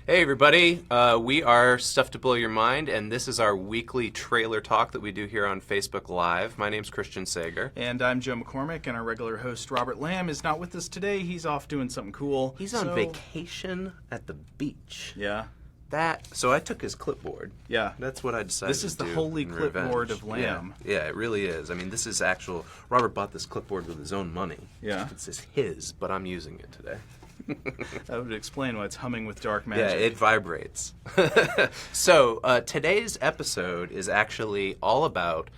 Hey everybody, we are Stuff to Blow Your Mind, and this is our weekly trailer talk that we do here on Facebook Live. My name's Christian Sager. And I'm Joe McCormick, and our regular host Robert Lamb is not with us today. He's off doing something cool. He's on vacation at the beach. Yeah. So I took his clipboard. Yeah. That's what I decided This is to the do holy in clipboard revenge. of Lamb. Yeah, it really is. I mean, this is actual... Robert bought this clipboard with his own money. Yeah. It's his, but I'm using it today. That would explain why it's humming with dark magic. Yeah, it vibrates. So, today's episode is actually all about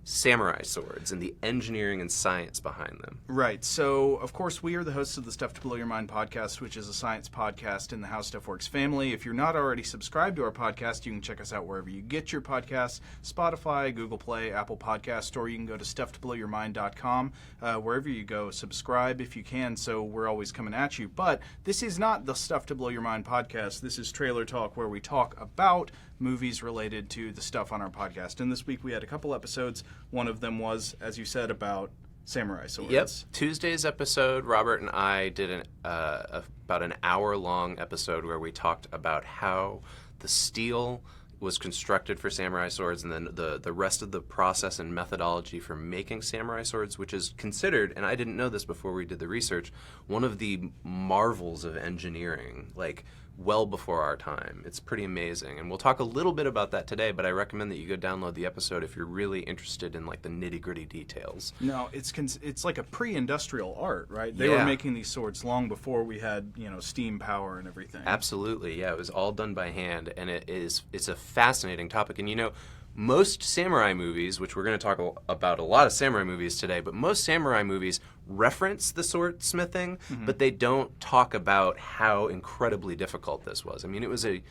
samurai swords and the engineering and science behind them. Right. So, of course, we are the hosts of the Stuff to Blow Your Mind podcast, which is a science podcast in the How Stuff Works family. If you're not already subscribed to our podcast, you can check us out wherever you get your podcasts, Spotify, Google Play, Apple Podcasts, or you can go to stufftoblowyourmind.com. Wherever you go, subscribe if you can, so we're always coming at you. But this is not the Stuff to Blow Your Mind podcast. This is Trailer Talk, where we talk about movies related to the stuff on our podcast. And this week we had a couple episodes. One of them was, as you said, about samurai swords. Yep. Tuesday's episode, Robert and I did about an hour-long episode where we talked about how the steel was constructed for samurai swords, and then the rest of the process and methodology for making samurai swords, which is considered, and I didn't know this before we did the research, one of the marvels of engineering, like well before our time. It's pretty amazing, and we'll talk a little bit about that today, but I recommend that you go download the episode if you're really interested in like the nitty-gritty details. No, it's like a pre-industrial art, right? They were making these swords long before we had, steam power and everything. Absolutely, yeah. It was all done by hand, and it's a fascinating topic. And most samurai movies, which we're going to talk about a lot of samurai movies today, but most samurai movies reference the swordsmithing, but they don't talk about how incredibly difficult this was. I mean, it was an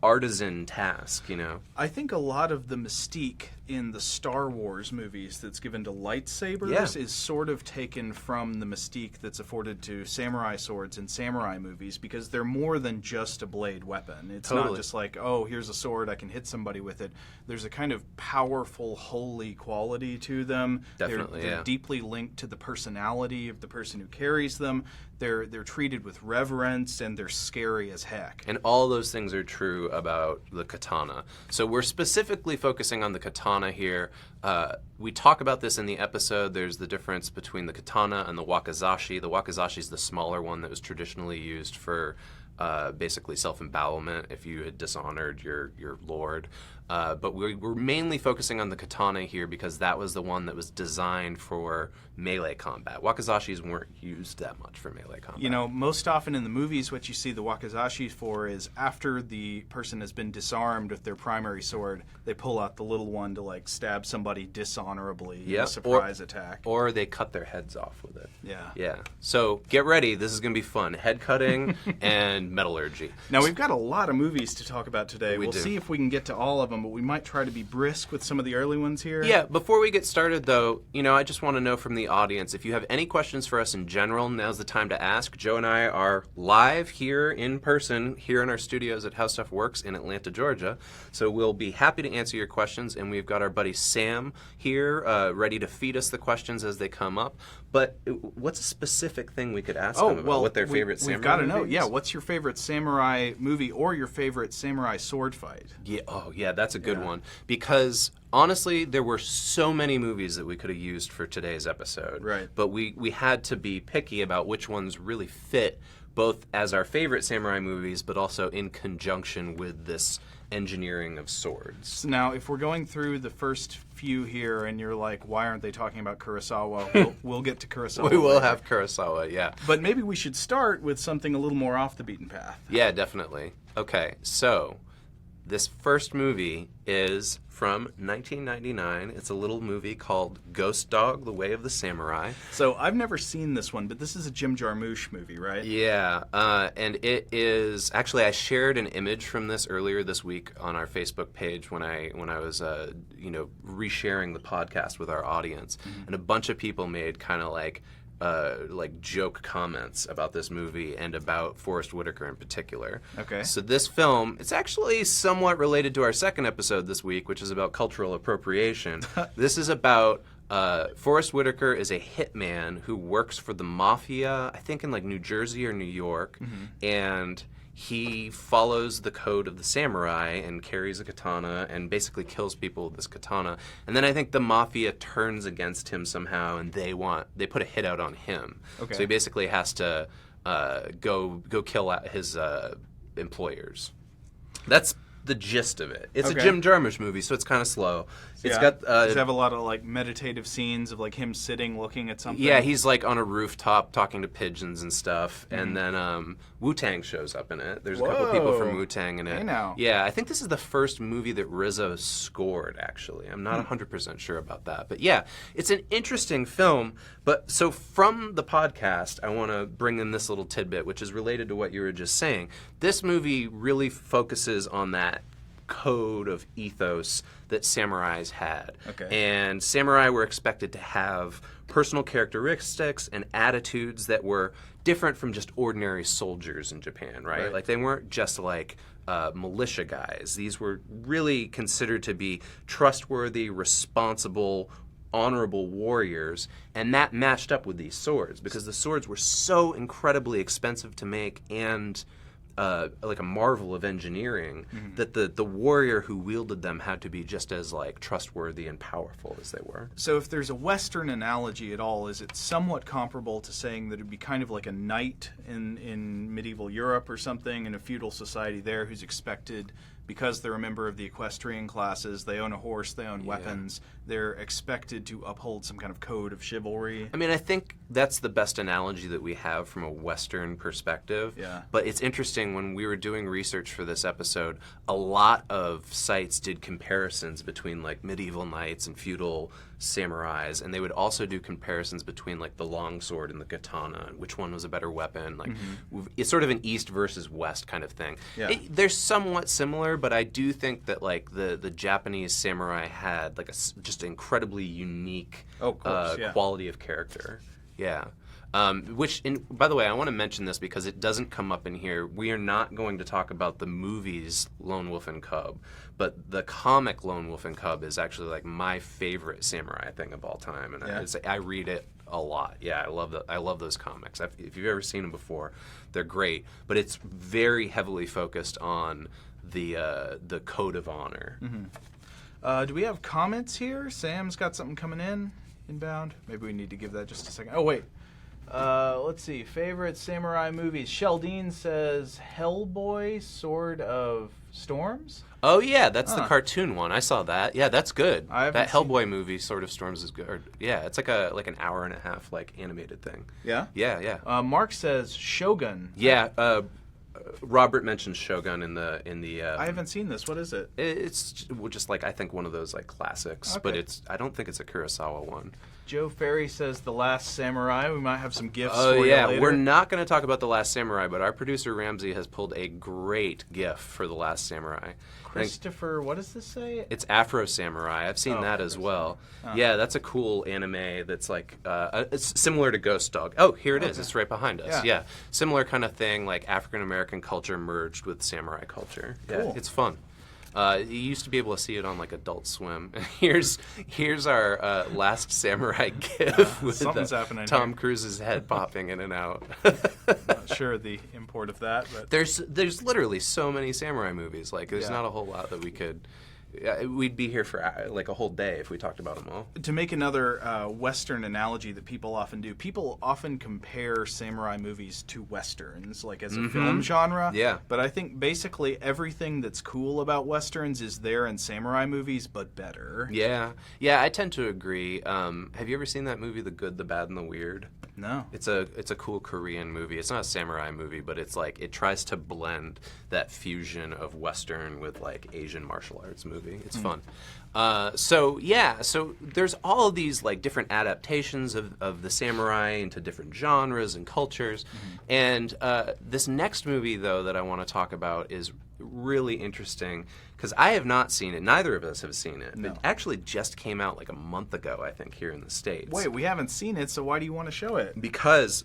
artisan task, I think a lot of the mystique in the Star Wars movies that's given to lightsabers is sort of taken from the mystique that's afforded to samurai swords in samurai movies, because they're more than just a blade weapon. It's not just like, oh, here's a sword, I can hit somebody with it. There's a kind of powerful, holy quality to them. Definitely, they're deeply linked to the personality of the person who carries them. They're treated with reverence, and they're scary as heck. And all those things are true about the katana. So we're specifically focusing on the katana here. We talk about this in the episode. There's the difference between the katana and the wakizashi. The wakizashi is the smaller one that was traditionally used for basically self-embowelment if you had dishonored your lord. But we're mainly focusing on the katana here because that was the one that was designed for melee combat. Wakizashis weren't used that much for melee combat. Most often in the movies, what you see the wakizashi for is after the person has been disarmed with their primary sword, they pull out the little one to stab somebody dishonorably in a surprise attack. Or they cut their heads off with it. Yeah. Yeah. So get ready. This is going to be fun. Head cutting and metallurgy. Now, we've got a lot of movies to talk about today. We'll do. see if we can get to all of them, but we might try to be brisk with some of the early ones here. Yeah, before we get started, though, I just want to know from the audience, if you have any questions for us in general, now's the time to ask. Joe and I are live here in person, here in our studios at How Stuff Works in Atlanta, Georgia. So we'll be happy to answer your questions, and we've got our buddy Sam here ready to feed us the questions as they come up. But what's a specific thing we could ask them about? What their favorite samurai We've got to know. movies? Yeah, what's your favorite samurai movie or your favorite samurai sword fight? Yeah, that's a good one. Because honestly, there were so many movies that we could have used for today's episode. Right. But we had to be picky about which ones really fit, both as our favorite samurai movies, but also in conjunction with this engineering of swords. Now, if we're going through the first few here and you're like, why aren't they talking about Kurosawa? We'll get to Kurosawa. We will have Kurosawa, yeah. But maybe we should start with something a little more off the beaten path. Yeah, definitely. Okay, so this first movie is from 1999. It's a little movie called Ghost Dog: The Way of the Samurai. So I've never seen this one, but this is a Jim Jarmusch movie, right? Yeah, and it is actually, I shared an image from this earlier this week on our Facebook page when I was resharing the podcast with our audience, and a bunch of people made kind of like joke comments about this movie and about Forrest Whitaker in particular. Okay. So this film, it's actually somewhat related to our second episode this week, which is about cultural appropriation. This is about Forrest Whitaker is a hitman who works for the mafia, I think in New Jersey or New York, and he follows the code of the samurai and carries a katana and basically kills people with this katana. And then I think the mafia turns against him somehow, and they put a hit out on him. Okay. So he basically has to go kill his employers. That's the gist of it. It's a Jim Jarmusch movie, so it's kind of slow. It's got does it have a lot of like meditative scenes of like him sitting looking at something? Yeah, he's like on a rooftop talking to pigeons and stuff, and then Wu-Tang shows up in it. There's a couple people from Wu-Tang in it. Hey now. Yeah, I think this is the first movie that RZA scored, actually. I'm not 100% sure about that. But yeah, it's an interesting film. But so from the podcast, I want to bring in this little tidbit, which is related to what you were just saying. This movie really focuses on that code of ethos that samurais had. Okay. And samurai were expected to have personal characteristics and attitudes that were different from just ordinary soldiers in Japan, right? Like they weren't just like militia guys. These were really considered to be trustworthy, responsible, honorable warriors, and that matched up with these swords because the swords were so incredibly expensive to make and like a marvel of engineering that the warrior who wielded them had to be just as like trustworthy and powerful as they were. So if there's a Western analogy at all, is it somewhat comparable to saying that it'd be kind of like a knight in medieval Europe or something in a feudal society there who's expected, because they're a member of the equestrian classes, they own a horse, they own weapons, they're expected to uphold some kind of code of chivalry? I mean, I think that's the best analogy that we have from a Western perspective. Yeah. But it's interesting, when we were doing research for this episode, a lot of sites did comparisons between like medieval knights and feudal samurais, and they would also do comparisons between like the longsword and the katana, and which one was a better weapon. Like it's sort of an East versus West kind of thing. Yeah. They're somewhat similar, but I do think that like the Japanese samurai had like just incredibly unique quality of character. Yeah. By the way, I want to mention this because it doesn't come up in here. We are not going to talk about the movies Lone Wolf and Cub, but the comic Lone Wolf and Cub is actually like my favorite samurai thing of all time, and I read it a lot. Yeah, I love those comics. If you've ever seen them before, they're great. But it's very heavily focused on the code of honor. Do we have comments here? Sam's got something coming in inbound. Maybe we need to give that just a second. Oh wait. Let's see. Favorite samurai movies. Sheldine says Hellboy, Sword of Storms. Oh yeah, that's the cartoon one. I saw that. Yeah, that's good. That Hellboy seen... movie, Sword of Storms, is good. Yeah, it's like an hour and a half like animated thing. Yeah. Yeah. Mark says Shogun. Yeah. Robert mentioned Shogun in the. I haven't seen this. What is it? It's just like I think one of those like classics, but I don't think it's a Kurosawa one. Joe Ferry says The Last Samurai. We might have some gifts for you later. We're not going to talk about The Last Samurai, but our producer Ramsey has pulled a great gif for The Last Samurai. Christopher, what does this say? It's Afro Samurai. I've seen that as well. Yeah, that's a cool anime that's like it's similar to Ghost Dog. Oh, here it is. It's right behind us. Yeah. Similar kind of thing, like African American culture merged with samurai culture. Cool. Yeah, it's fun. You used to be able to see it on like Adult Swim. Here's our Last Samurai gif with Tom Cruise's head popping in and out. Not sure the import of that, but there's literally so many samurai movies. Like there's not a whole lot that we could. We'd be here for like a whole day if we talked about them all. To make another Western analogy that people often do, people often compare samurai movies to Westerns, like as a film genre. Yeah. But I think basically everything that's cool about Westerns is there in samurai movies, but better. Yeah, I tend to agree. Have you ever seen that movie, The Good, the Bad, and the Weird? No. It's a cool Korean movie. It's not a samurai movie, but it's like it tries to blend that fusion of Western with like Asian martial arts movie. It's fun. So there's all of these like different adaptations of the samurai into different genres and cultures. And this next movie, though, that I want to talk about is really interesting because I have not seen it. Neither of us have seen it. No. It actually just came out like a month ago, I think, here in the States. Wait, we haven't seen it, so why do you want to show it? Because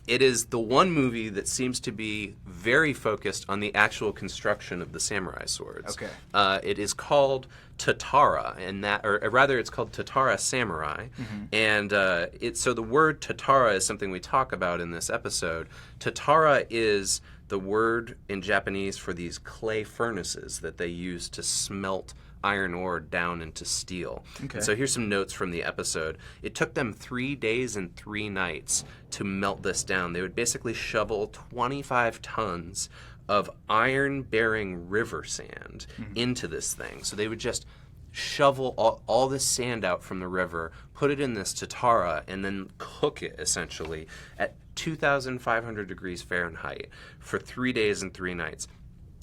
It is the one movie that seems to be very focused on the actual construction of the samurai swords. Okay. It is called Tatara, or rather, it's called Tatara Samurai, and so the word Tatara is something we talk about in this episode. Tatara is the word in Japanese for these clay furnaces that they use to smelt iron ore down into steel. Okay. And so here's some notes from the episode. It took them 3 days and 3 nights to melt this down. They would basically shovel 25 tons of iron-bearing river sand into this thing. So they would just shovel all this sand out from the river, put it in this Tatara, and then cook it, essentially, at 2,500 degrees Fahrenheit for 3 days and 3 nights.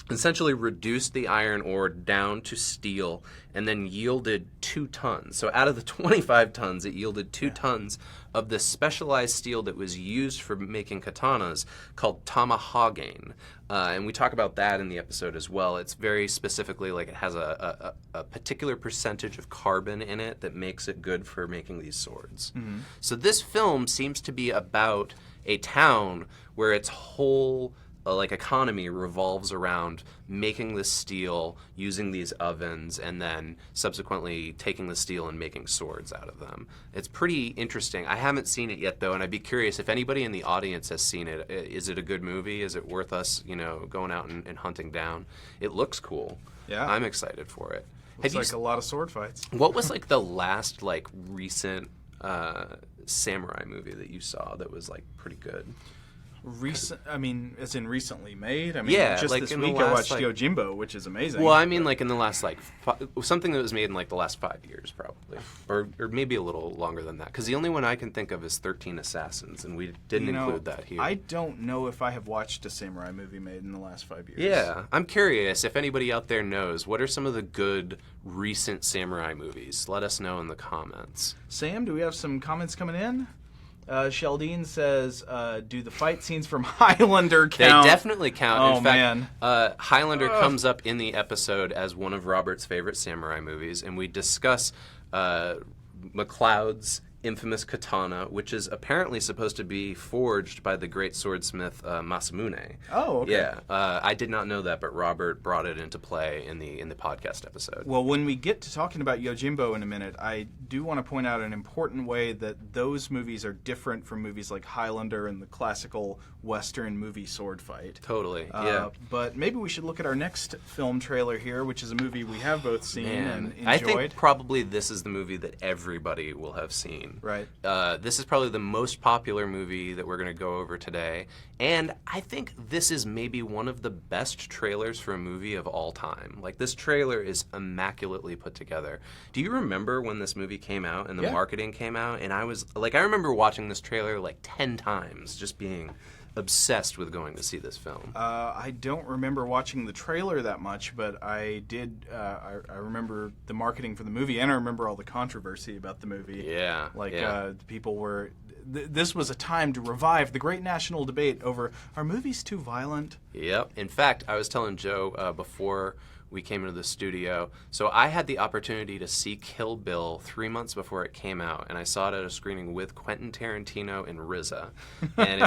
Essentially reduced the iron ore down to steel and then yielded 2 tons. So out of the 25 tons, it yielded 2 tons of the specialized steel that was used for making katanas called tamahagane. And we talk about that in the episode as well. It's very specifically like it has a particular percentage of carbon in it that makes it good for making these swords. So this film seems to be about a town where its whole economy revolves around making the steel, using these ovens, and then subsequently taking the steel and making swords out of them. It's pretty interesting. I haven't seen it yet, though, and I'd be curious if anybody in the audience has seen it. Is it a good movie? Is it worth us, going out and hunting down? It looks cool. Yeah. I'm excited for it. Looks like a lot of sword fights. What was the last recent samurai movie that you saw that was pretty good? Recent, as in recently made. Yeah, just this week I watched Yojimbo, which is amazing. Well, in the last something that was made in the last 5 years, probably, or maybe a little longer than that. Because the only one I can think of is 13 Assassins, and we didn't include that here. I don't know if I have watched a samurai movie made in the last 5 years. Yeah, I'm curious if anybody out there knows what are some of the good recent samurai movies. Let us know in the comments. Sam, do we have some comments coming in? Sheldine says, do the fight scenes from Highlander count? They definitely count. Oh, in fact, Highlander comes up in the episode as one of Robert's favorite samurai movies, and we discuss MacLeod's infamous katana, which is apparently supposed to be forged by the great swordsmith Masamune. Oh, okay. Yeah, I did not know that, but Robert brought it into play in the podcast episode. Well, when we get to talking about Yojimbo in a minute, I do want to point out an important way that those movies are different from movies like Highlander and the classical Western movie sword fight. Totally, yeah. But maybe we should look at our next film trailer here, which is a movie we have both seen and enjoyed. I think probably this is the movie that everybody will have seen. Right. This is probably the most popular movie that we're going to go over today. And I think this is maybe one of the best trailers for a movie of all time. This trailer is immaculately put together. Do you remember when this movie came out and the marketing came out? And I was, I remember watching this trailer 10 times, just being obsessed with going to see this film. I don't remember watching the trailer that much, but I did. I remember the marketing for the movie, and I remember all the controversy about the movie. Yeah. People were. This was a time to revive the great national debate over, are movies too violent? Yep. In fact, I was telling Joe before we came into the studio. So I had the opportunity to see Kill Bill 3 months before it came out, and I saw it at a screening with Quentin Tarantino and RZA, and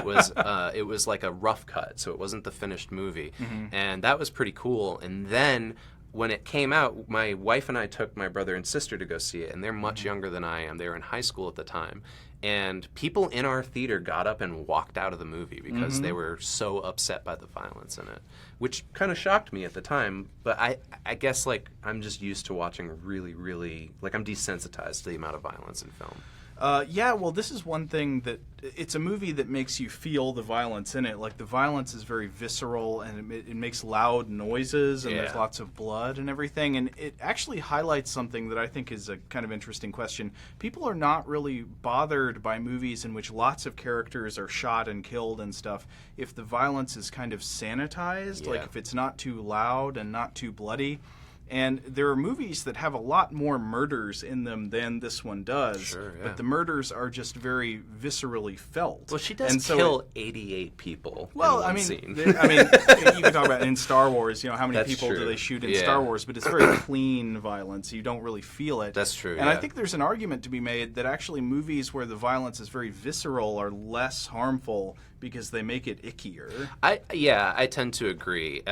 it was like a rough cut, so it wasn't the finished movie, and that was pretty cool. And then when it came out, my wife and I took my brother and sister to go see it, and they're much younger than I am. They were in high school at the time. And people in our theater got up and walked out of the movie because they were so upset by the violence in it, which kind of shocked me at the time. But I guess I'm just used to watching really, really, I'm desensitized to the amount of violence in film. Well, this is one thing that it's a movie that makes you feel the violence in it. The violence is very visceral, and it makes loud noises, and there's lots of blood and everything. And it actually highlights something that I think is a kind of interesting question. People are not really bothered by movies in which lots of characters are shot and killed and stuff if the violence is kind of sanitized, if it's not too loud and not too bloody. And there are movies that have a lot more murders in them than this one does. Sure, yeah. But the murders are just very viscerally felt. Well, she does And so kill 88 people in well, one scene. you can talk about in Star Wars, how many That's people do true. they shoot in Yeah. Star Wars, but it's very clean violence. You don't really feel it. That's true, And I yeah. think there's an argument to be made that actually movies where the violence is very visceral are less harmful because they make it ickier. I tend to agree.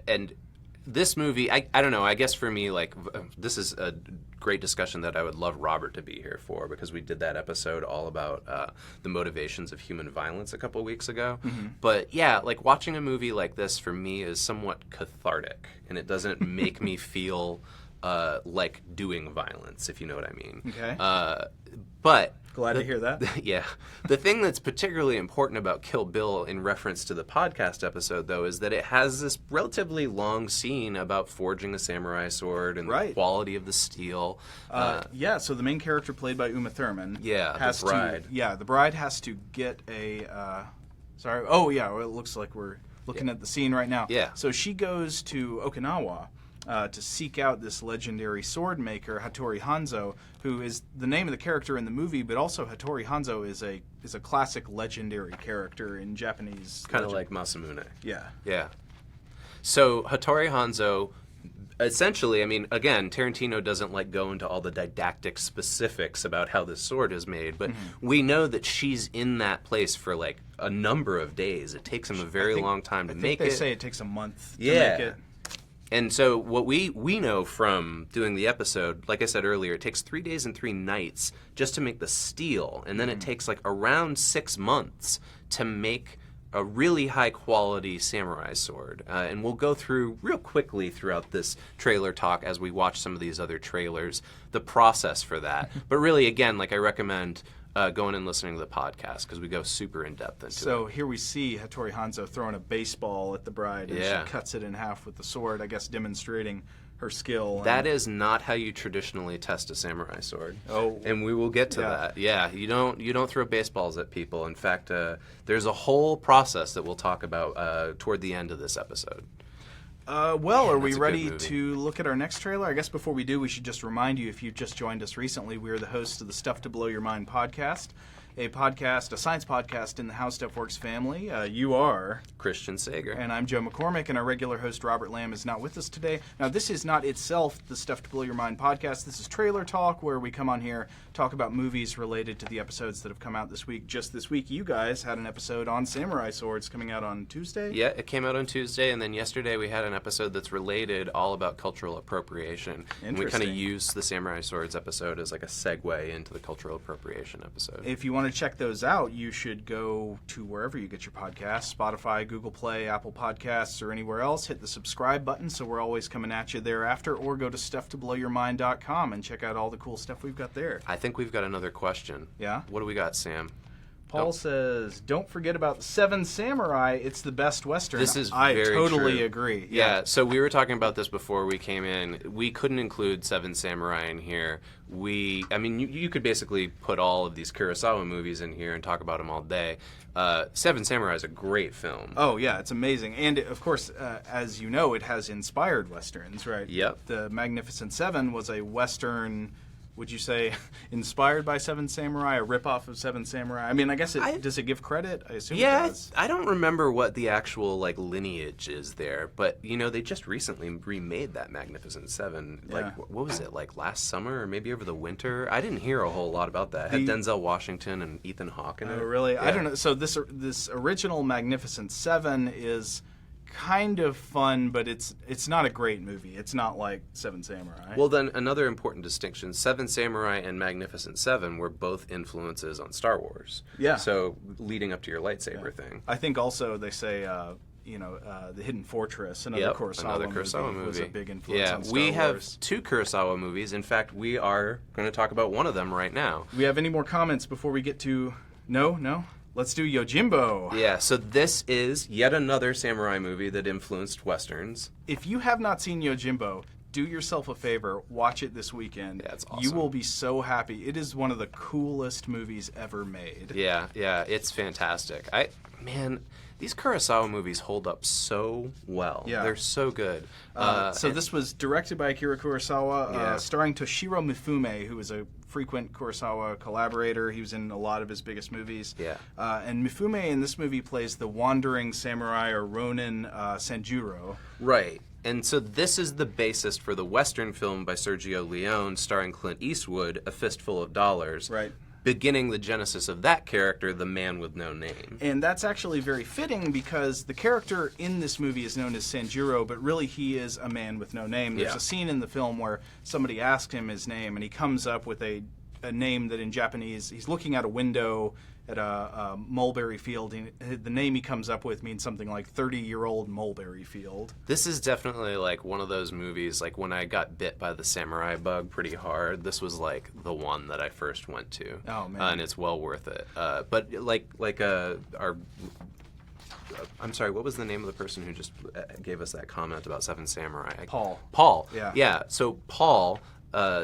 And this movie, I don't know, I guess for me, this is a great discussion that I would love Robert to be here for, because we did that episode all about the motivations of human violence a couple weeks ago. Mm-hmm. But yeah, watching a movie like this for me is somewhat cathartic, and it doesn't make me feel like doing violence, if you know what I mean. Okay. But Glad to hear that. Yeah. The thing that's particularly important about Kill Bill in reference to the podcast episode, though, is that it has this relatively long scene about forging a samurai sword and the quality of the steel. So the main character played by Uma Thurman has the bride. the bride has to get a... it looks like we're looking at the scene right now. Yeah. So she goes to Okinawa to seek out this legendary sword maker, Hattori Hanzo, who is the name of the character in the movie, but also Hattori Hanzo is a classic legendary character in Japanese. Kind of like Masamune. Yeah. Yeah. So Hattori Hanzo, essentially, again, Tarantino doesn't go into all the didactic specifics about how this sword is made, but we know that she's in that place for a number of days. It takes him a very long time to make it. They say it takes a month to Yeah. make it. And so what we know from doing the episode, like I said earlier, it takes 3 days and 3 nights just to make the steel, and then it takes around 6 months to make a really high-quality samurai sword. And we'll go through real quickly throughout this trailer talk as we watch some of these other trailers, the process for that. But really, again, I recommend going and listening to the podcast, because we go super in-depth into it. So here we see Hattori Hanzo throwing a baseball at the bride, and she cuts it in half with the sword, I guess demonstrating her skill. That is not how you traditionally test a samurai sword. Oh. And we will get to that. Yeah, you don't throw baseballs at people. In fact, there's a whole process that we'll talk about toward the end of this episode. Are we that's a ready good movie. to look at our next trailer? I guess before we do, we should just remind you, if you just joined us recently, we are the hosts of the Stuff to Blow Your Mind podcast, a science podcast in the How Stuff Works family. You are Christian Sager. And I'm Joe McCormick, and our regular host, Robert Lamb, is not with us today. Now, this is not itself the Stuff to Blow Your Mind podcast. This is Trailer Talk, where we come on here, talk about movies related to the episodes that have come out this week. Just this week, you guys had an episode on samurai swords coming out on Tuesday? Yeah, it came out on Tuesday, and then yesterday we had an episode that's related all about cultural appropriation. And we kind of used the samurai swords episode as a segue into the cultural appropriation episode. If you want to check those out, you should go to wherever you get your podcasts, Spotify, Google Play, Apple Podcasts, or anywhere else. Hit the subscribe button so we're always coming at you thereafter, or go to stufftoblowyourmind.com and check out all the cool stuff we've got there. I think we've got another question. Yeah? What do we got, Sam? Paul says, don't forget about the Seven Samurai. It's the best Western. This is I very totally true. agree. Yeah, so we were talking about this before we came in. We couldn't include Seven Samurai in here. You could basically put all of these Kurosawa movies in here and talk about them all day. Seven Samurai is a great film. Oh, yeah, it's amazing. And, of course, as you know, it has inspired Westerns, right? Yep. The Magnificent Seven was a Western... Would you say inspired by Seven Samurai, a ripoff of Seven Samurai? I guess does it give credit? I assume it does. I don't remember what the actual lineage is there, but they just recently remade that Magnificent Seven. Yeah. What was it, last summer or maybe over the winter? I didn't hear a whole lot about that. It had Denzel Washington and Ethan Hawke in it. Oh, really? Yeah. I don't know. So this original Magnificent Seven is kind of fun, but it's not a great movie. It's not like Seven Samurai. Well, then another important distinction: Seven Samurai and Magnificent Seven were both influences on Star Wars. Yeah. So leading up to your lightsaber thing. I think also they say The Hidden Fortress, another Kurosawa movie, was a big influence on Star Wars. We have 2 Kurosawa movies. In fact, we are going to talk about one of them right now. Do we have any more comments before we get to... No? Let's do Yojimbo. Yeah, so this is yet another samurai movie that influenced Westerns. If you have not seen Yojimbo, do yourself a favor, watch it this weekend. Yeah, it's awesome. You will be so happy. It is one of the coolest movies ever made. Yeah, it's fantastic. These Kurosawa movies hold up so well. Yeah. They're so good. This was directed by Akira Kurosawa, Yeah. starring Toshiro Mifune, who is a frequent Kurosawa collaborator. He was in a lot of his biggest movies. Yeah. And Mifune in this movie plays the wandering samurai or Ronin Sanjuro. Right. And so this is the basis for the Western film by Sergio Leone starring Clint Eastwood, A Fistful of Dollars. Right. Beginning the genesis of that character, the man with no name. And that's actually very fitting because the character in this movie is known as Sanjuro, but really he is a man with no name. There's Yeah. a scene in the film where somebody asks him his name, and he comes up with a name that in Japanese, he's looking out a window at a mulberry field. And the name he comes up with means something like 30-year-old mulberry field. This is definitely like one of those movies, like when I got bit by the samurai bug pretty hard, this was like the one that I first went to. Oh, man. And it's well worth it. But I'm sorry, what was the name of the person who just gave us that comment about Seven Samurai? Paul. Yeah. So Paul,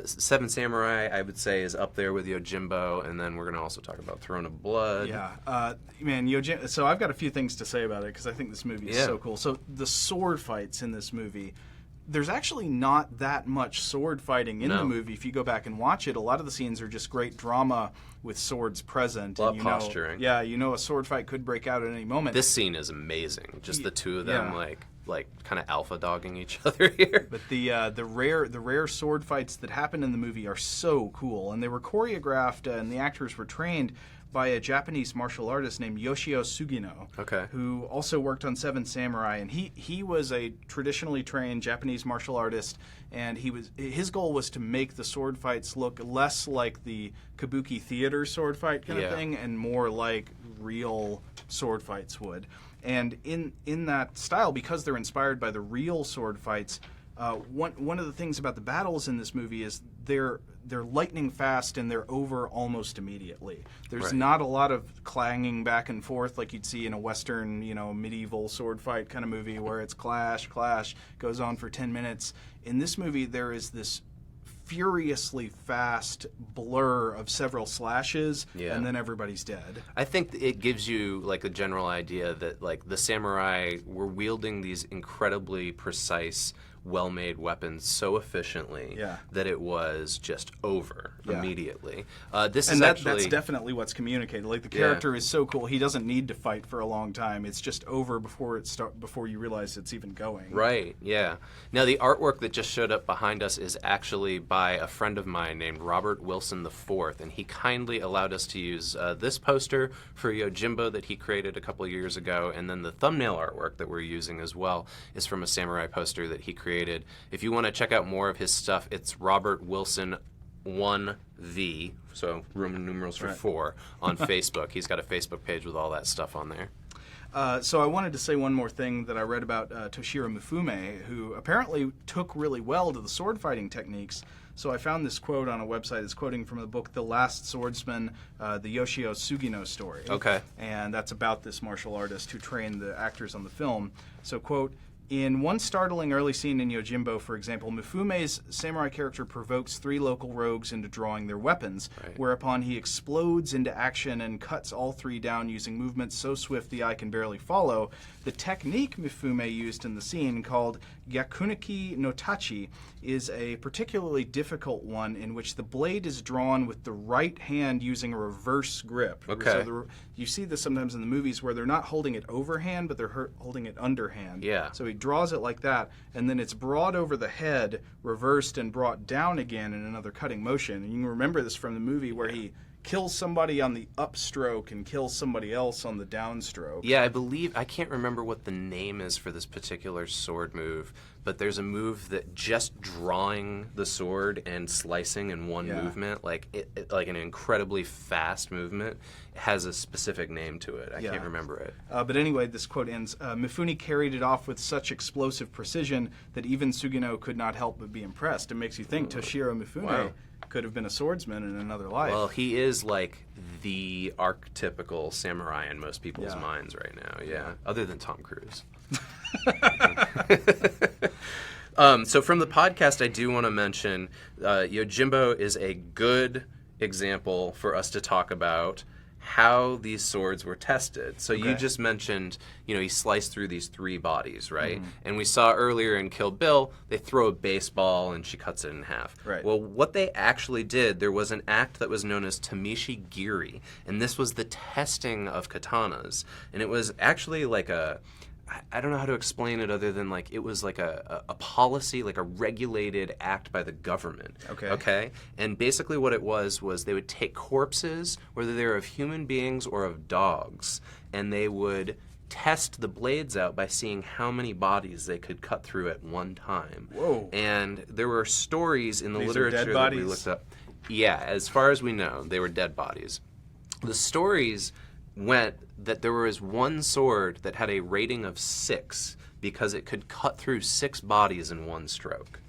Seven Samurai, I would say, is up there with Yojimbo, and then we're going to also talk about Throne of Blood. Yeah. Yojimbo. So I've got a few things to say about it because I think this movie is so cool. So the sword fights in this movie, there's actually not that much sword fighting in the movie. If you go back and watch it, a lot of the scenes are just great drama with swords present. A lot of posturing. A sword fight could break out at any moment. This scene is amazing. Just the two of them, like kind of alpha dogging each other here. But the rare sword fights that happen in the movie are so cool, and they were choreographed and the actors were trained by a Japanese martial artist named Yoshio Sugino, who also worked on Seven Samurai, and he was a traditionally trained Japanese martial artist, and his goal was to make the sword fights look less like the kabuki theater sword fight kind of thing, and more like real sword fights would. And in that style, because they're inspired by the real sword fights, one of the things about the battles in this movie is they're lightning fast and they're over almost immediately. There's not a lot of clanging back and forth like you'd see in a Western, medieval sword fight kind of movie where it's clash, goes on for 10 minutes. In this movie, there is this furiously fast blur of several slashes, and then everybody's dead. I think it gives you like a general idea that like the samurai were wielding these incredibly precise, well-made weapons so efficiently that it was just over immediately. That's definitely what's communicated. Like the character is so cool; he doesn't need to fight for a long time. It's just over before you realize it's even going. Right. Yeah. Now the artwork that just showed up behind us is actually by a friend of mine named Robert Wilson IV, and he kindly allowed us to use this poster for Yojimbo that he created a couple of years ago, and then the thumbnail artwork that we're using as well is from a samurai poster that he created. If you want to check out more of his stuff, it's Robert Wilson 1V, so Roman numerals for 4, on Facebook. He's got a Facebook page with all that stuff on there. So I wanted to say one more thing that I read about Toshiro Mifune, who apparently took really well to the sword fighting techniques. So I found this quote on a website. It's quoting from the book The Last Swordsman, the Yoshio Sugino story. Okay. And that's about this martial artist who trained the actors on the film. So, quote, in one startling early scene in Yojimbo, for example, Mifume's samurai character provokes 3 local rogues into drawing their weapons, whereupon he explodes into action and cuts all 3 down using movements so swift the eye can barely follow. The technique Mifume used in the scene, called Yakuniki no Tachi, is a particularly difficult one in which the blade is drawn with the right hand using a reverse grip. Okay. So you see this sometimes in the movies where they're not holding it overhand, but they're holding it underhand. Yeah. So he draws it like that, and then it's brought over the head, reversed, and brought down again in another cutting motion. And you can remember this from the movie where he kills somebody on the upstroke and kills somebody else on the downstroke. Yeah, I can't remember what the name is for this particular sword move, but there's a move that just drawing the sword and slicing in one movement, like an incredibly fast movement, has a specific name to it. I can't remember it. But anyway, this quote ends, Mifune carried it off with such explosive precision that even Sugino could not help but be impressed. It makes you think Toshiro Mifune could have been a swordsman in another life. Well, he is like the archetypical samurai in most people's minds right now, other than Tom Cruise. So from the podcast, I do want to mention Yojimbo is a good example for us to talk about how these swords were tested. So you just mentioned, he sliced through these 3 bodies, right? And we saw earlier in Kill Bill, they throw a baseball and she cuts it in half. Right. Well, what they actually did, there was an act that was known as Tamishi Giri, and this was the testing of katanas. And it was actually like I don't know how to explain it other than it was like a policy, like a regulated act by the government. Okay. And basically what it was they would take corpses, whether they were of human beings or of dogs, and they would test the blades out by seeing how many bodies they could cut through at one time. Whoa. And there were stories in the These are literature dead that we bodies? looked up. Yeah, as far as we know, they were dead bodies. The stories went that there was one sword that had a rating of 6 because it could cut through 6 bodies in one stroke,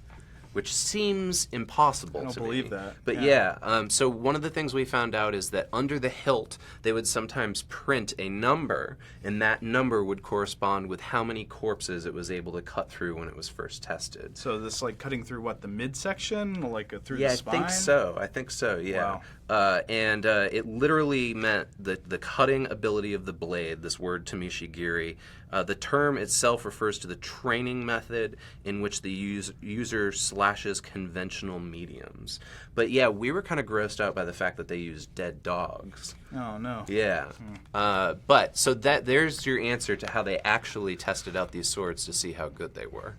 which seems impossible to me. I don't believe that. But yeah, so one of the things we found out is that under the hilt, they would sometimes print a number, and that number would correspond with how many corpses it was able to cut through when it was first tested. So this cutting through the midsection, through the Yeah, spine? I think so, yeah. Wow. And it literally meant the cutting ability of the blade, this word Tamishi Giri. The term itself refers to the training method in which the user slashes conventional mediums. But yeah, we were kind of grossed out by the fact that they used dead dogs. Oh, no. Yeah. But so there's your answer to how they actually tested out these swords to see how good they were.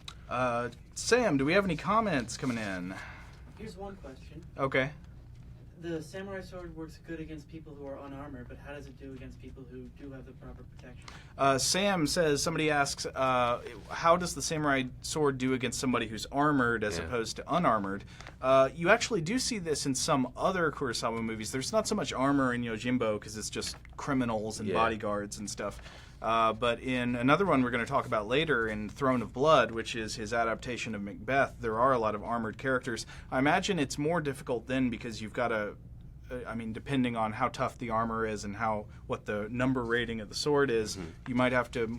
Sam, do we have any comments coming in? Here's one question. Okay. The samurai sword works good against people who are unarmored, but how does it do against people who do have the proper protection? Sam says, somebody asks, how does the samurai sword do against somebody who's armored as opposed to unarmored? You actually do see this in some other Kurosawa movies. There's not so much armor in Yojimbo because it's just criminals and bodyguards and stuff. But in another one we're going to talk about later, in Throne of Blood, which is his adaptation of Macbeth, there are a lot of armored characters. I imagine it's more difficult then because you've got to, depending on how tough the armor is and what the number rating of the sword is, you might have to,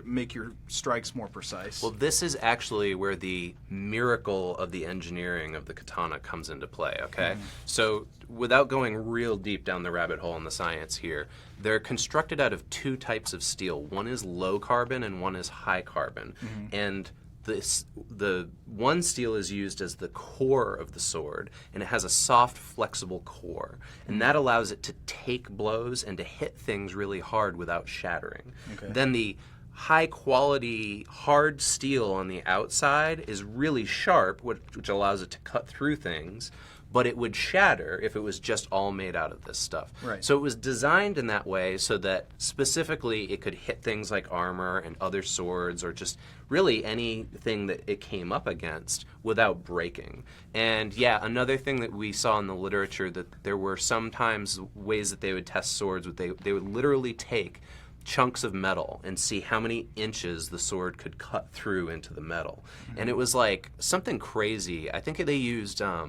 make your strikes more precise. Well, this is actually where the miracle of the engineering of the katana comes into play, okay? So without going real deep down the rabbit hole in the science here, they're constructed out of 2 types of steel. One is low carbon and one is high carbon. And the one steel is used as the core of the sword, and it has a soft, flexible core. And that allows it to take blows and to hit things really hard without shattering. Then the high quality hard steel on the outside is really sharp, which allows it to cut through things, but it would shatter if it was just all made out of this stuff. Right. So it was designed in that way so that specifically it could hit things like armor and other swords, or just really anything that it came up against without breaking. And yeah, another thing that we saw in the literature, that there were sometimes ways that they would test swords, they would literally take chunks of metal and see how many inches the sword could cut through into the metal. And it was like something crazy. I think they used, I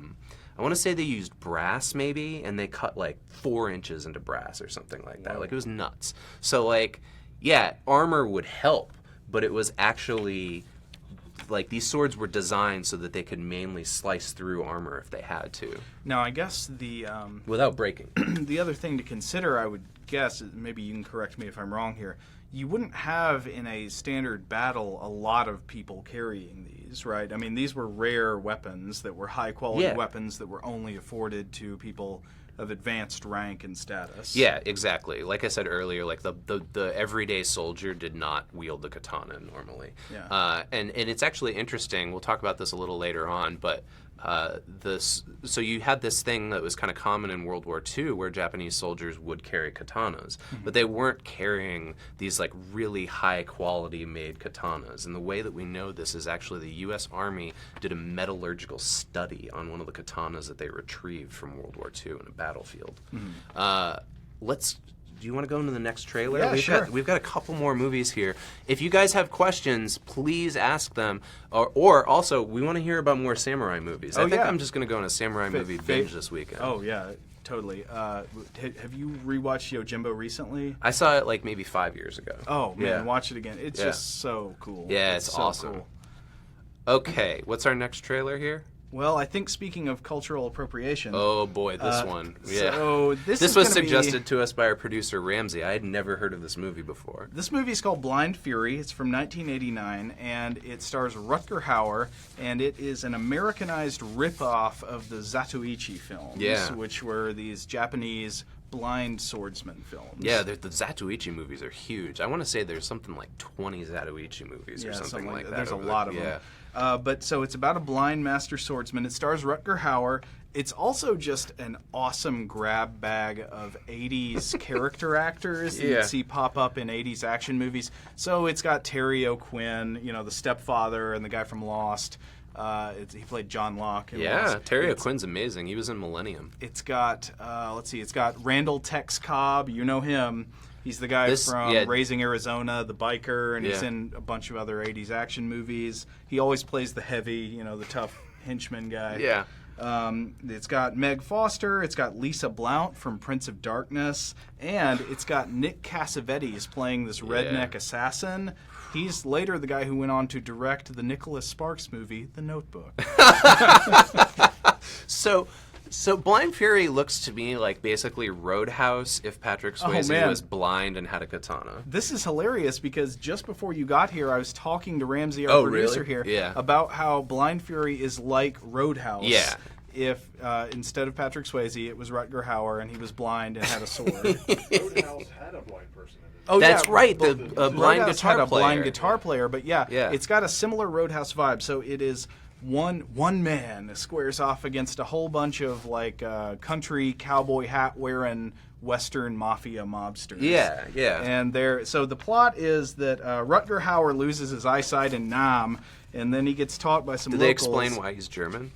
want to say they used brass maybe, and they cut 4 inches into brass or something like that. Whoa. It was nuts. So yeah, armor would help, but it was actually these swords were designed so that they could mainly slice through armor if they had to. Now, I guess the without breaking. the other thing to consider, I would guess, maybe you can correct me if I'm wrong here, you wouldn't have in a standard battle a lot of people carrying these, right? I mean, these were rare weapons that were high-quality weapons that were only afforded to people of advanced rank and status. Yeah, exactly. Like I said earlier, the everyday soldier did not wield the katana normally. Yeah. And it's actually interesting. We'll talk about this a little later on, but so you had this thing that was kind of common in World War II where Japanese soldiers would carry katanas, but they weren't carrying these really high quality made katanas. And the way that we know this is actually the U.S. Army did a metallurgical study on one of the katanas that they retrieved from World War II in a battlefield. Do you want to go into the next trailer? Yeah, sure. We've got a couple more movies here. If you guys have questions, please ask them. Or also, we want to hear about more samurai movies. I think I'm just going to go on a samurai movie binge this weekend. Oh, yeah, totally. Have you rewatched Yojimbo recently? I saw it maybe 5 years ago. Oh, man, Yeah. watch it again. It's just so cool. Yeah, it's so awesome. Cool. Okay, what's our next trailer here? Well, I think speaking of cultural appropriation... Oh boy, this one. Yeah. So this was suggested to us by our producer, Ramsey. I had never heard of this movie before. This movie is called Blind Fury. It's from 1989, and it stars Rutger Hauer, and it is an Americanized ripoff of the Zatoichi films, which were these Japanese blind swordsman films. Yeah, the Zatoichi movies are huge. I want to say there's something like 20 Zatoichi movies or something like that. There's a lot of them. But so it's about a blind master swordsman. It stars Rutger Hauer. It's also just an awesome grab bag of 80s character actors that you see pop up in 80s action movies. So it's got Terry O'Quinn, the stepfather and the guy from Lost. He played John Locke in Lost. Terry O'Quinn's amazing. He was in Millennium. It's got, it's got Randall Tex Cobb. You know him. He's the guy from Raising Arizona, the biker, and he's in a bunch of other 80s action movies. He always plays the heavy, the tough henchman guy. Yeah. It's got Meg Foster, it's got Lisa Blount from Prince of Darkness, and it's got Nick Cassavetes playing this redneck assassin. He's later the guy who went on to direct the Nicholas Sparks movie, The Notebook. So Blind Fury looks to me like basically Roadhouse if Patrick Swayze was blind and had a katana. This is hilarious because just before you got here, I was talking to Ramsey, our producer here, about how Blind Fury is like Roadhouse. Yeah. If instead of Patrick Swayze, it was Rutger Hauer and he was blind and had a sword. Roadhouse had a blind person in it. Oh, that's right. The blind Roadhouse guitar had a player. blind guitar player, but it's got a similar Roadhouse vibe. So it is one man squares off against a whole bunch of country cowboy hat wearing Western mafia mobsters. Yeah. And so the plot is that Rutger Hauer loses his eyesight in Nam, and then he gets taught by some locals. Did they explain why he's German?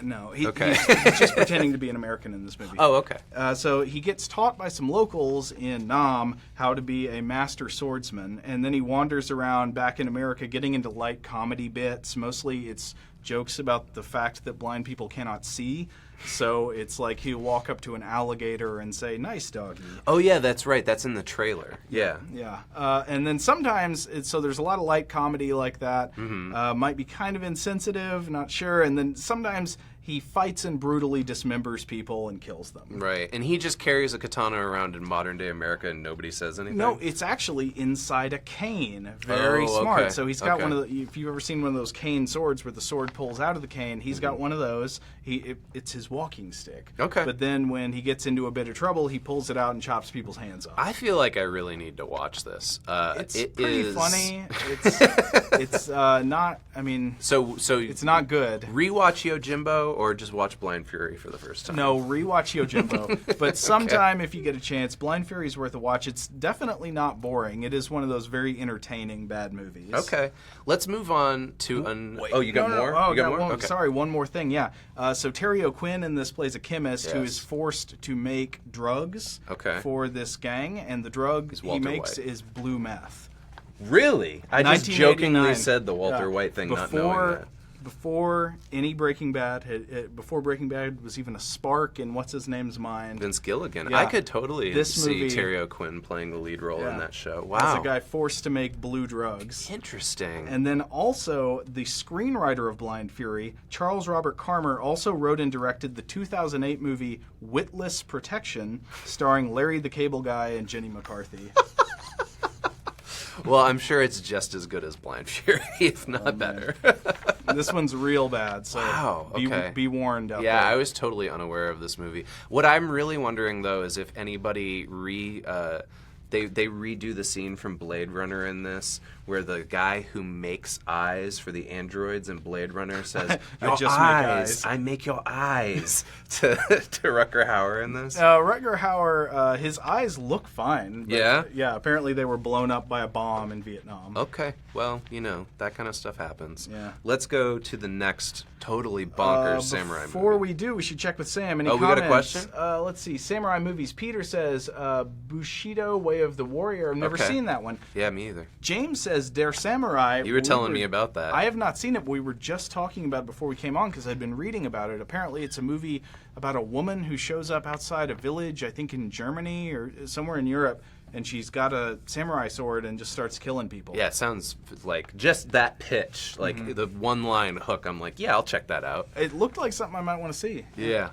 No, he's just pretending to be an American in this movie. Oh, okay. So he gets taught by some locals in Nam how to be a master swordsman, and then he wanders around back in America getting into light comedy bits. Mostly it's jokes about the fact that blind people cannot see. So it's like he'll walk up to an alligator and say, "Nice doggy." Oh, yeah, that's right. That's in the trailer. Yeah. And then sometimes, so there's a lot of light comedy like that. Might be kind of insensitive, not sure. And then sometimes he fights and brutally dismembers people and kills them. Right. And he just carries a katana around in modern-day America and nobody says anything? No, it's actually inside a cane. Very smart. Okay. So he's got one of the... If you've ever seen one of those cane swords where the sword pulls out of the cane, he's got one of those. It's his walking stick. Okay. But then when he gets into a bit of trouble, he pulls it out and chops people's hands off. I feel like I really need to watch this. It's pretty funny. It's not... I mean... So it's not good. Rewatch Yojimbo or just watch Blind Fury for the first time? No, rewatch Yojimbo. But sometime if you get a chance, Blind Fury is worth a watch. It's definitely not boring. It is one of those very entertaining bad movies. Okay. Let's move on to... you got more? Oh, you got more? Okay. Sorry, one more thing. Yeah. So Terry O'Quinn in this plays a chemist who is forced to make drugs for this gang, and the drug he makes is blue meth. Really? I just jokingly said the Walter White thing, not knowing that. Before Breaking Bad was even a spark in what's his name's mind. Vince Gilligan. I could totally see Terry O'Quinn playing the lead role in that show. Wow. As a guy forced to make blue drugs. Interesting. And then also the screenwriter of Blind Fury, Charles Robert Carmer, also wrote and directed the 2008 movie Witless Protection, starring Larry the Cable Guy and Jenny McCarthy. Well, I'm sure it's just as good as Blind Fury, if not better. This one's real bad, so be warned out there. Yeah, I was totally unaware of this movie. What I'm really wondering, though, is if anybody they redo the scene from Blade Runner in this, where the guy who makes eyes for the androids in Blade Runner says, I make your eyes to Rutger Hauer in this. Rutger Hauer, his eyes look fine. Yeah? Yeah, apparently they were blown up by a bomb in Vietnam. Okay, well, that kind of stuff happens. Yeah. Let's go to the next totally bonkers samurai movie. Before we do, we should check with Sam. Any comments? We got a question? Let's see. Samurai movies. Peter says, Bushido, Way of the Warrior. I've never seen that one. Yeah, me either. James says, Der Samurai. You were telling me about that. I have not seen it, but we were just talking about it before we came on because I'd been reading about it. Apparently, it's a movie about a woman who shows up outside a village, I think in Germany or somewhere in Europe, and she's got a samurai sword and just starts killing people. Yeah, it sounds like just that pitch, like the one-line hook. I'm like, yeah, I'll check that out. It looked like something I might want to see. Yeah.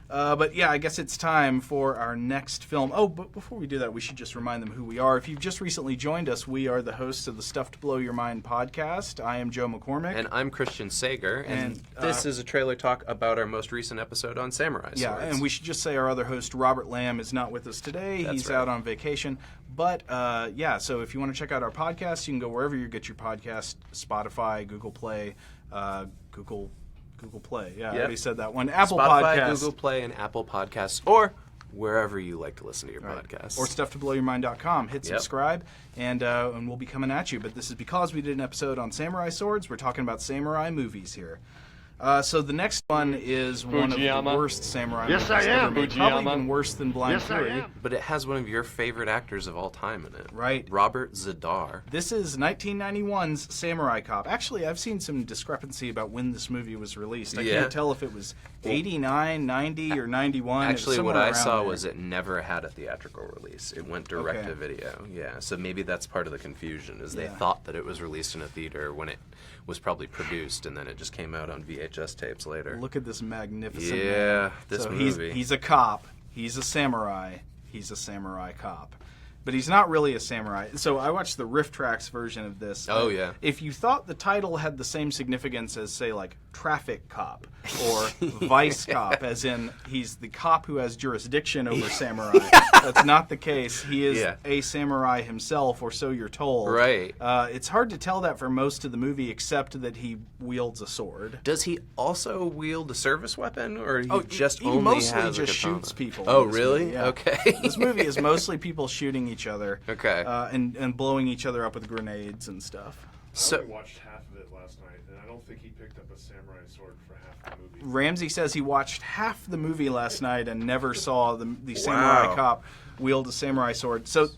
But yeah, I guess it's time for our next film. Oh, but before we do that, we should just remind them who we are. If you've just recently joined us, we are the hosts of the Stuff to Blow Your Mind podcast. I am Joe McCormick. And I'm Christian Sager, and this is a trailer talk about our most recent episode on samurai swords. Yeah, and we should just say our other host, Robert Lamb, is not with us today. He's out on vacation. But yeah, so if you want to check out our podcast, you can go wherever you get your podcast, Spotify, Google Play, Google Play. Yeah, I already said that one. Apple Spotify, Podcasts. Google Play, and Apple Podcasts, or wherever you like to listen to your podcasts. Or stufftoblowyourmind.com. Hit subscribe, and we'll be coming at you. But this is because we did an episode on samurai swords. We're talking about samurai movies here. So the next one is one of the worst samurai movies ever made. Probably even worse than Blind Fury. But it has one of your favorite actors of all time in it. Right. Robert Zadar. This is 1991's Samurai Cop. Actually, I've seen some discrepancy about when this movie was released. I can't tell if it was 89, 90, or 91. Actually, what I saw was it never had a theatrical release. It went direct to video. Yeah, so maybe that's part of the confusion, is they thought that it was released in a theater when it was probably produced, and then it just came out on VHS tapes later. Look at this magnificent man. Yeah, this so movie. He's a cop. He's a samurai. He's a samurai cop. But he's not really a samurai. So I watched the Riff Tracks version of this. Oh, yeah. If you thought the title had the same significance as, say, like Traffic Cop or Vice Cop, as in he's the cop who has jurisdiction over samurai, that's not the case. He is a samurai himself, or so you're told. Right. It's hard to tell that for most of the movie, except that he wields a sword. Does he also wield a service weapon, or he just he only mostly has just a katana? shoots people. Oh, in this really? movie, yeah. Okay. This movie is mostly people shooting each other. Okay. And blowing each other up with grenades and stuff. I only watched half of it last night, and I don't think he picked up a samurai sword for half the movie. Ramsey says he watched half the movie last night and never saw the samurai cop wield a samurai sword. So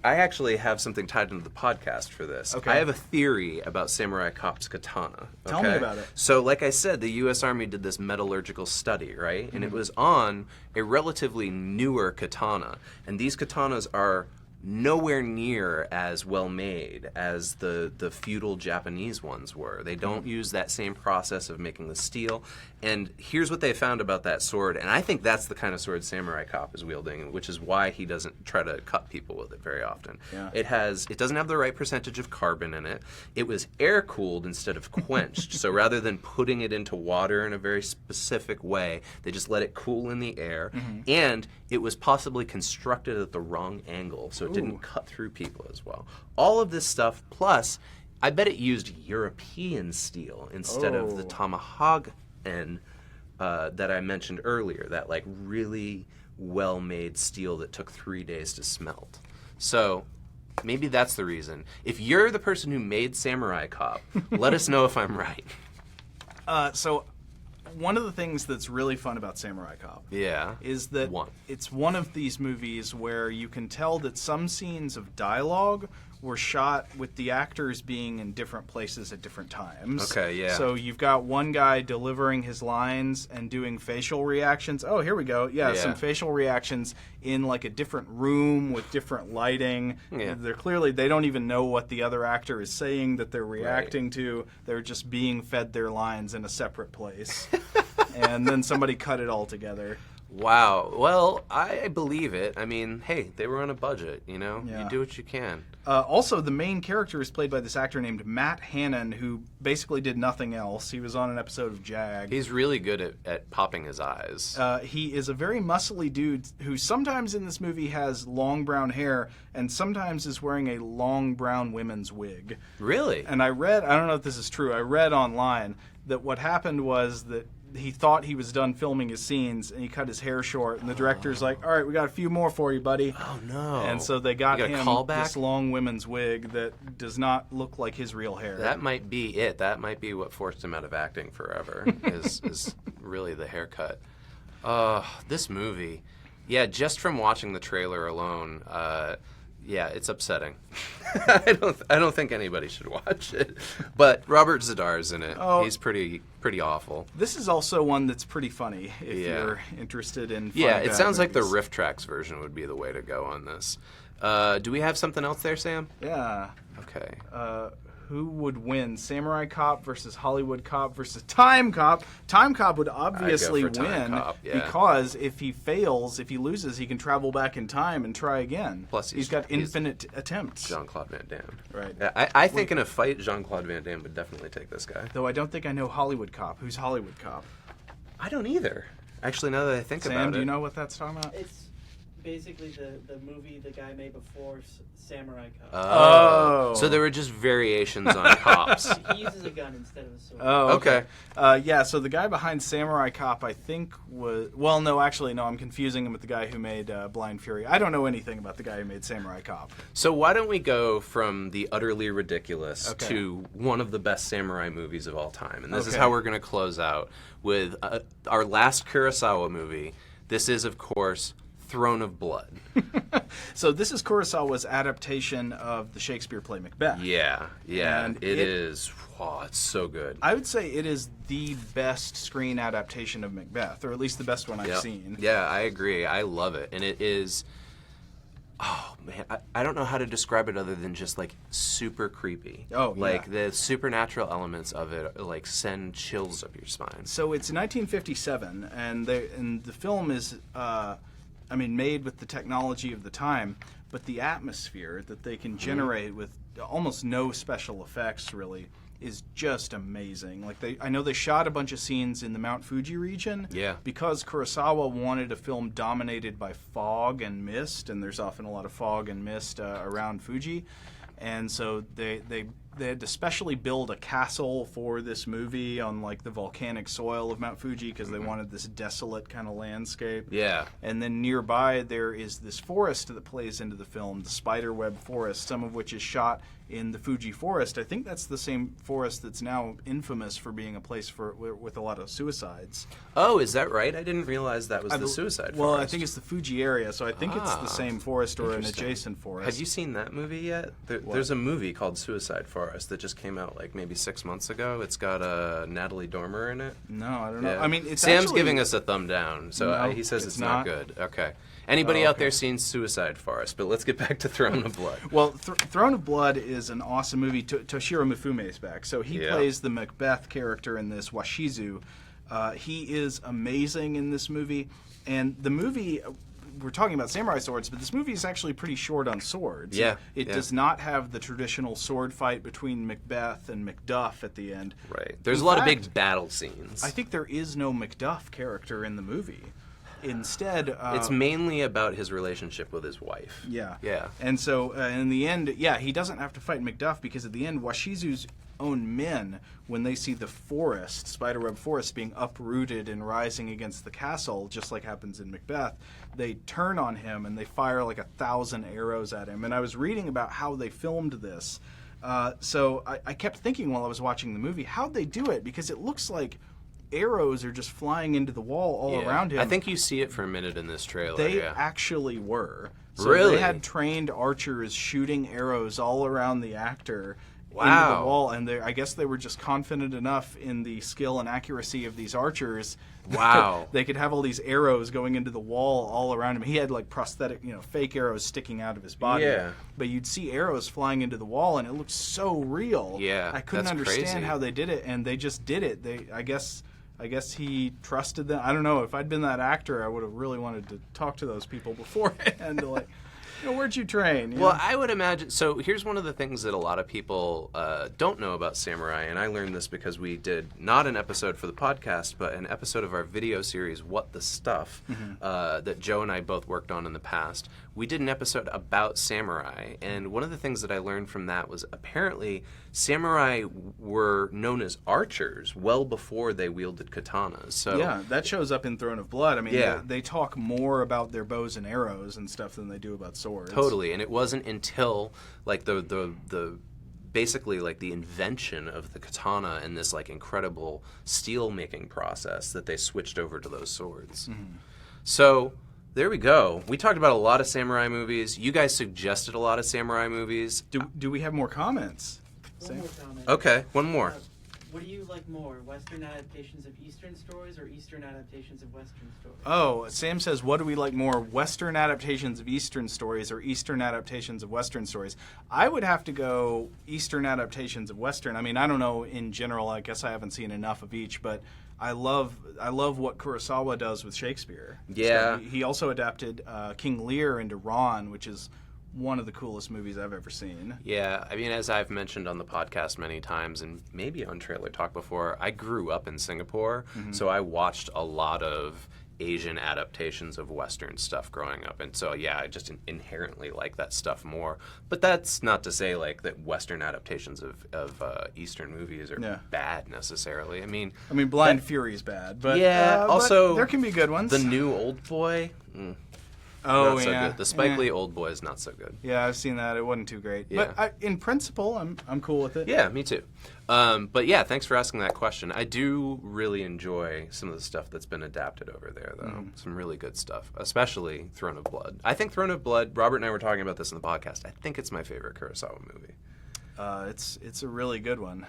I actually have something tied into the podcast for this. Okay. I have a theory about Samurai Cop's katana. Tell me about it. So, like I said, the U.S. Army did this metallurgical study, right? And it was on a relatively newer katana. And these katanas are nowhere near as well made as the feudal Japanese ones were. They don't use that same process of making the steel. And here's what they found about that sword, and I think that's the kind of sword Samurai Cop is wielding, which is why he doesn't try to cut people with it very often. Yeah. It doesn't have the right percentage of carbon in it. It was air cooled instead of quenched. So rather than putting it into water in a very specific way, they just let it cool in the air. And it was possibly constructed at the wrong angle, so it didn't cut through people as well. All of this stuff, plus, I bet it used European steel instead of the tomahawk that I mentioned earlier, that like really well-made steel that took 3 days to smelt. So maybe that's the reason. If you're the person who made Samurai Cop, let us know if I'm right. So one of the things that's really fun about Samurai Cop is that it's one of these movies where you can tell that some scenes of dialogue were shot with the actors being in different places at different times. Okay, yeah. So you've got one guy delivering his lines and doing facial reactions. Oh, here we go. Yeah, some facial reactions in like a different room with different lighting. Yeah. They don't even know what the other actor is saying that they're reacting to. They're just being fed their lines in a separate place. And then somebody cut it all together. Wow. Well, I believe it. I mean, hey, they were on a budget, you know? Yeah. You do what you can. Also, the main character is played by this actor named Matt Hannon, who basically did nothing else. He was on an episode of Jag. He's really good at popping his eyes. He is a very muscly dude who sometimes in this movie has long brown hair and sometimes is wearing a long brown women's wig. Really? And I don't know if this is true, I read online that what happened was that he thought he was done filming his scenes, and he cut his hair short, and the director's like, all right, we got a few more for you, buddy. Oh, no. And so they got him callback? this long women's wig that does not look like his real hair. That might be it. That might be what forced him out of acting forever, is really the haircut. This movie, just from watching the trailer alone, it's upsetting. I don't think anybody should watch it. But Robert Zadar's in it. Oh. He's pretty pretty awful. This is also one that's pretty funny if Yeah. you're interested in funny Yeah, it bad sounds like the movies. Riff Tracks version would be the way to go on this. Do we have something else there, Sam? Yeah. Okay. Who would win? Samurai Cop versus Hollywood Cop versus Time Cop. Time Cop would obviously for Time win Cop, yeah. because if he fails, if he loses, he can travel back in time and try again. Plus he's got infinite attempts. Jean-Claude Van Damme. Right. Yeah, I think in a fight, Jean-Claude Van Damme would definitely take this guy. Though I don't think I know Hollywood Cop. Who's Hollywood Cop? I don't either. Actually, now that I think about it. Sam, do you know what that's talking about? It's basically the movie the guy made before Samurai Cop. Oh. So there were just variations on cops. He uses a gun instead of a sword. Oh, Okay. Yeah, so the guy behind Samurai Cop, I think, was... Well, no, actually, no, I'm confusing him with the guy who made Blind Fury. I don't know anything about the guy who made Samurai Cop. So why don't we go from the utterly ridiculous Okay. to one of the best samurai movies of all time? And this is Okay. how we're going to close out with our last Kurosawa movie. This is, of course, Throne of Blood. So this is Kurosawa's adaptation of the Shakespeare play Macbeth. Yeah, And it is. Wow, it's so good. I would say it is the best screen adaptation of Macbeth, or at least the best one I've Yep. seen. Yeah, I agree. I love it. And it is... Oh, man. I don't know how to describe it other than just, like, super creepy. Oh, yeah. Like, the supernatural elements of it, like, send chills up your spine. So it's 1957, and the film is, made with the technology of the time, but the atmosphere that they can generate with almost no special effects, really, is just amazing. Like I know they shot a bunch of scenes in the Mount Fuji region. Yeah. Because Kurosawa wanted a film dominated by fog and mist, and there's often a lot of fog and mist around Fuji, and so they had to specially build a castle for this movie on like the volcanic soil of Mount Fuji because they wanted this desolate kind of landscape. Yeah. And then nearby there is this forest that plays into the film, the Spiderweb Forest, some of which is shot in the Fuji Forest. I think that's the same forest that's now infamous for being a place with a lot of suicides. Oh, is that right? I didn't realize that was the suicide forest. Well, I think it's the Fuji area, so I think it's the same forest or an Interesting. adjacent forest. Have you seen that movie yet? There's a movie called Suicide Forest that just came out like maybe 6 months ago. It's got Natalie Dormer in it. No, I don't know. Yeah. I mean, it's Sam's actually, giving us a thumb down, so No, he says it's it's not not. good. Okay. Anybody Oh, out there okay. seen Suicide Forest? But let's get back to Throne of Blood. Well, Throne of Blood is an awesome movie. Toshiro Mifune is back. So he Yeah. plays the Macbeth character in this, Washizu. He is amazing in this movie. And the movie, we're talking about samurai swords, but this movie is actually pretty short on swords. Yeah, It yeah. does not have the traditional sword fight between Macbeth and Macduff at the end. Right. There's In a lot of fact, big battle scenes. I think there is no Macduff character in the movie. Instead, it's mainly about his relationship with his wife. Yeah. Yeah. And so in the end, yeah, he doesn't have to fight Macduff because at the end, Washizu's own men, when they see the forest, Spiderweb Forest, being uprooted and rising against the castle, just like happens in Macbeth, they turn on him and they fire like 1,000 arrows at him. And I was reading about how they filmed this. So I kept thinking while I was watching the movie, how'd they do it? Because it looks like arrows are just flying into the wall all Yeah. around him. I think you see it for a minute in this trailer. They yeah. actually were. So Really? They had trained archers shooting arrows all around the actor into Wow. the wall, and I guess they were just confident enough in the skill and accuracy of these archers. Wow. They could have all these arrows going into the wall all around him. He had like prosthetic, fake arrows sticking out of his body. Yeah. But you'd see arrows flying into the wall, and it looked so real. Yeah, I couldn't that's understand crazy. how they did it, and they just did it. I guess he trusted them. I don't know. If I'd been that actor, I would have really wanted to talk to those people beforehand. Like, where'd you train? You Well, know? I would imagine. So here's one of the things that a lot of people don't know about samurai, and I learned this because we did not an episode for the podcast, but an episode of our video series, What the Stuff, that Joe and I both worked on in the past. We did an episode about samurai, and one of the things that I learned from that was apparently samurai were known as archers well before they wielded katanas. So Yeah, that shows up in Throne of Blood. I mean, Yeah. they talk more about their bows and arrows and stuff than they do about swords. Totally, and it wasn't until like the basically like the invention of the katana and this like incredible steel making process that they switched over to those swords. So there we go. We talked about a lot of samurai movies. You guys suggested a lot of samurai movies. Do we have more comments? One more comment. Okay, one more. what do you like more, Western adaptations of Eastern stories or Eastern adaptations of Western stories? Oh, Sam says, what do we like more, Western adaptations of Eastern stories or Eastern adaptations of Western stories? I would have to go Eastern adaptations of Western. I mean, I don't know in general. I guess I haven't seen enough of each, but I love what Kurosawa does with Shakespeare. Yeah. So he also adapted King Lear into Ron, which is one of the coolest movies I've ever seen. Yeah, I mean, as I've mentioned on the podcast many times, and maybe on Trailer Talk before, I grew up in Singapore, so I watched a lot of Asian adaptations of Western stuff growing up, and so yeah, I just inherently like that stuff more. But that's not to say like that Western adaptations of Eastern movies are bad necessarily. I mean, Blind Fury is bad, but also but there can be good ones. The new Old Boy. Oh, not so yeah. good. The Spike Lee Old Boy is not so good. Yeah, I've seen that. It wasn't too great. Yeah. But in principle, I'm cool with it. Yeah, me too. But yeah, thanks for asking that question. I do really enjoy some of the stuff that's been adapted over there, though. Some really good stuff, especially Throne of Blood. I think Throne of Blood, Robert and I were talking about this in the podcast, I think it's my favorite Kurosawa movie. It's a really good one.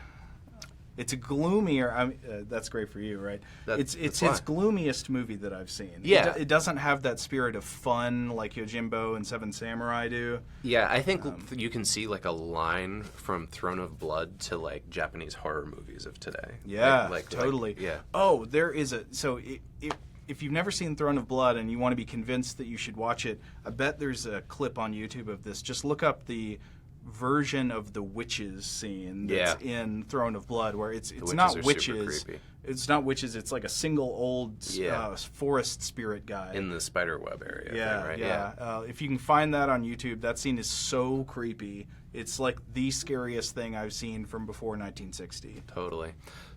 It's a gloomier. That's great for you, right? It's his gloomiest movie that I've seen. Yeah, it doesn't have that spirit of fun like Yojimbo and Seven Samurai do. Yeah, I think you can see like a line from Throne of Blood to like Japanese horror movies of today. Yeah, totally. Yeah. Oh, there is if you've never seen Throne of Blood and you want to be convinced that you should watch it, I bet there's a clip on YouTube of this. Just look up the version of the witches scene that's in Throne of Blood, where it's not witches. It's not witches. It's like a single old forest spirit guy in the spiderweb area. Yeah. If you can find that on YouTube, that scene is so creepy. It's like the scariest thing I've seen from before 1960. Totally.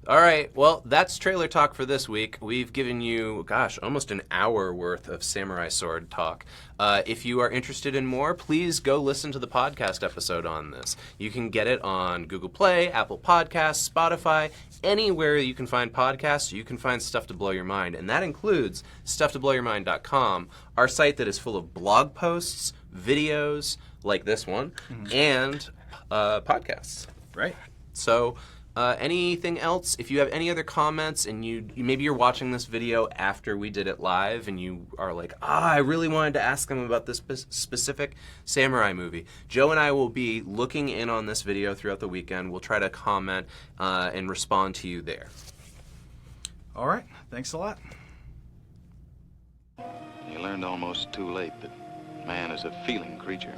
All right. Well, that's Trailer Talk for this week. We've given you, almost an hour worth of Samurai Sword talk. If you are interested in more, please go listen to the podcast episode on this. You can get it on Google Play, Apple Podcasts, Spotify, anywhere you can find podcasts, you can find Stuff to Blow Your Mind. And that includes StuffToBlowYourMind.com, our site that is full of blog posts, videos like this one, and podcasts. Right. So anything else? If you have any other comments and you maybe you're watching this video after we did it live and you are like, I really wanted to ask them about this specific samurai movie, Joe and I will be looking in on this video throughout the weekend. We'll try to comment and respond to you there. All right. Thanks a lot. You learned almost too late that man is a feeling creature.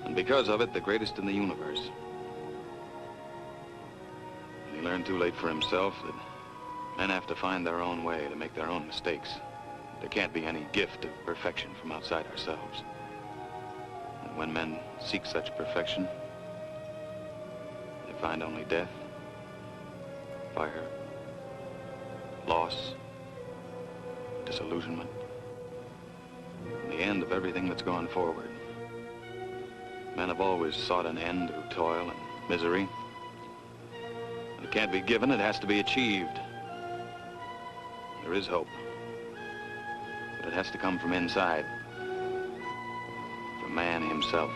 And because of it, the greatest in the universe. He learned too late for himself that men have to find their own way to make their own mistakes. There can't be any gift of perfection from outside ourselves. And when men seek such perfection, they find only death, fire, loss, disillusionment, and the end of everything that's gone forward. Men have always sought an end through toil and misery. It can't be given, it has to be achieved. There is hope, but it has to come from inside, from man himself.